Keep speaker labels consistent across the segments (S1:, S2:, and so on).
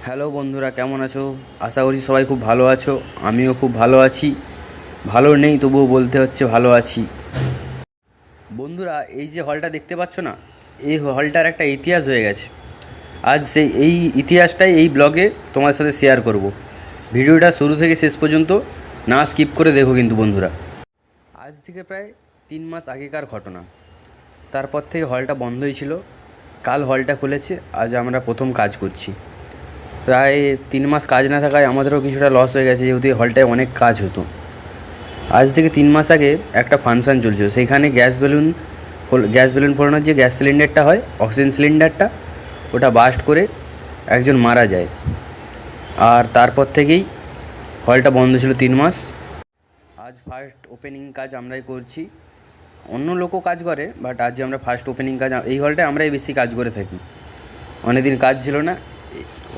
S1: Hello বন্ধুরা, কেমন আছো? আশা করছি সবাই খুব ভালো আছো। আমিও খুব ভালো আছি। ভালো নেই তবুও বলতে হচ্ছে ভালো আছি। বন্ধুরা, এই যে হলটা দেখতে পাচ্ছ না, এই হলটার একটা ইতিহাস হয়ে গেছে। আজ এই ইতিহাসটাই এই ব্লগে তোমার সাথে শেয়ার করব। ভিডিওটা শুরু থেকে শেষ পর্যন্ত না স্কিপ করে দেখো কিন্তু বন্ধুরা। আজ থেকে প্রায় 3 মাস আগেকার ঘটনা। তারপর থেকে হলটা বন্ধই ছিল। কাল হলটা খুলেছে, আজ আমরা প্রথম কাজ করছি। প্রায় 3 মাস কাজ না থাকায় আমাদেরও কিছুটা লস হয়ে গেছে, যেহেতু এই হলটায় অনেক কাজ হতো। আজ থেকে 3 মাস আগে একটা ফাংশান চলছিল, সেইখানে গ্যাস বেলুন ফোড়ানোর যে গ্যাস সিলিন্ডারটা হয়, অক্সিজেন সিলিন্ডারটা, ওটা বাস্ট করে একজন মারা যায়। আর তারপর থেকেই হলটা বন্ধ ছিল 3 মাস। আজ ফার্স্ট ওপেনিং কাজ আমরাই করছি। অন্য লোকও কাজ করে, বাট আজ আমরা ফার্স্ট ওপেনিং কাজ, এই হলটায় আমরাই বেশি কাজ করে থাকি। অনেকদিন কাজ ছিল না,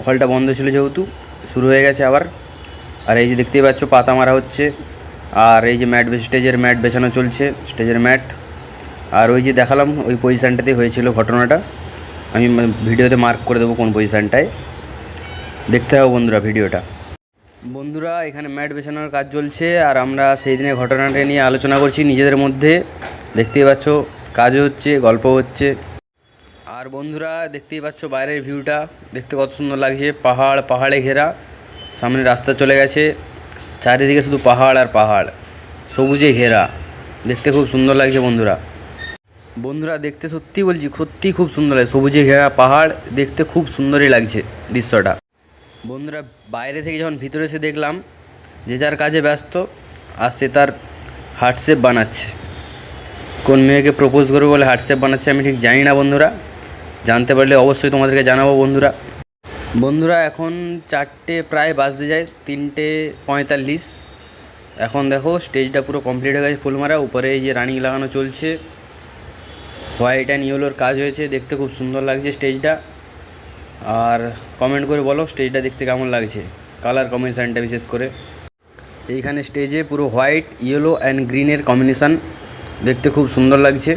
S1: হলটা বন্ধ ছিল যেহেতু, শুরু হয়ে গেছে আবার। আর এই যে দেখতেই পাচ্ছ, পাতা মারা হচ্ছে। আর এই যে স্টেজের ম্যাট বেছানো চলছে, স্টেজের ম্যাট। আর ওই যে দেখালাম, ওই পজিশানটাতেই হয়েছিল ঘটনাটা। আমি ভিডিওতে মার্ক করে দেবো কোন পজিশানটায়। দেখতে হবে বন্ধুরা ভিডিওটা। বন্ধুরা, এখানে ম্যাট বেছানোর কাজ চলছে, আর আমরা সেই দিনের ঘটনাটা নিয়ে আলোচনা করছি নিজেদের মধ্যে। দেখতেই পাচ্ছ, কাজ হচ্ছে, গল্প হচ্ছে। আর বন্ধুরা, দেখতেই পাচ্ছ বাইরের ভিউটা, দেখতে কত সুন্দর লাগছে। পাহাড়ে ঘেরা, সামনে রাস্তা চলে গেছে, চারিদিকে শুধু পাহাড় আর পাহাড়, সবুজে ঘেরা। দেখতে খুব সুন্দর লাগছে বন্ধুরা। বন্ধুরা, দেখতে সত্যি বলছি, সত্যি খুব সুন্দর লাগে। সবুজে ঘেরা পাহাড়, দেখতে খুব সুন্দরই লাগছে দৃশ্যটা। বন্ধুরা, বাইরে থেকে যখন ভিতরে এসে দেখলাম, যে যার কাজে ব্যস্ত, আর সে তার হার্ট শেপ বানাচ্ছে। কোন মেয়েকে প্রপোজ করবে বলে হার্ট শেপ বানাচ্ছে আমি ঠিক জানি না বন্ধুরা। জানতে পারলে অবশ্যই তোমাদেরকে জানাবো বন্ধুরা। বন্ধুরা, এখন 4টে প্রায় বাজতে যায়, 3:45। এখন দেখো স্টেজটা পুরো কমপ্লিট হয়ে গেছে, ফুলমারা। উপরে এই যে রানিং লাগানো চলছে, হোয়াইট অ্যান্ড ইয়েলোর কাজ হয়েছে, দেখতে খুব সুন্দর লাগছে স্টেজটা। আর কমেন্ট করে বলো স্টেজটা দেখতে কেমন লাগছে, কালার কম্বিনেশানটা বিশেষ করে। এইখানে স্টেজে পুরো হোয়াইট, ইয়েলো অ্যান্ড গ্রিনের কম্বিনেশান, দেখতে খুব সুন্দর লাগছে।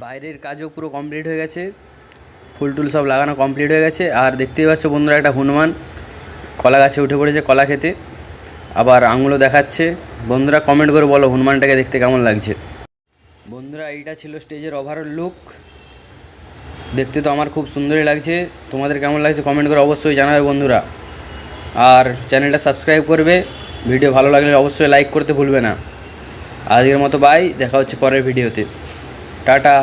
S1: বাইরের কাজও পুরো কমপ্লিট হয়ে গেছে, ফুল টুল সব লাগানো কমপ্লিট হয়ে গেছে। আর দেখতেই পাচ্ছ বন্ধুরা, একটা হনুমান কলা গাছে উঠে পড়েছে কলা খেতে, আবার আঙুলও দেখাচ্ছে। বন্ধুরা, কমেন্ট করে বলো হনুমানটাকে দেখতে কেমন লাগছে। বন্ধুরা, এইটা ছিল স্টেজের ওভারঅল লুক। দেখতে তো আমার খুব সুন্দরই লাগছে, তোমাদের কেমন লাগছে কমেন্ট করে অবশ্যই জানাবে বন্ধুরা। আর চ্যানেলটা সাবস্ক্রাইব করবে, ভিডিও ভালো লাগলে অবশ্যই লাইক করতে ভুলবে না। আজকের মতো বাই, দেখা হচ্ছে পরের ভিডিওতে। টাটা।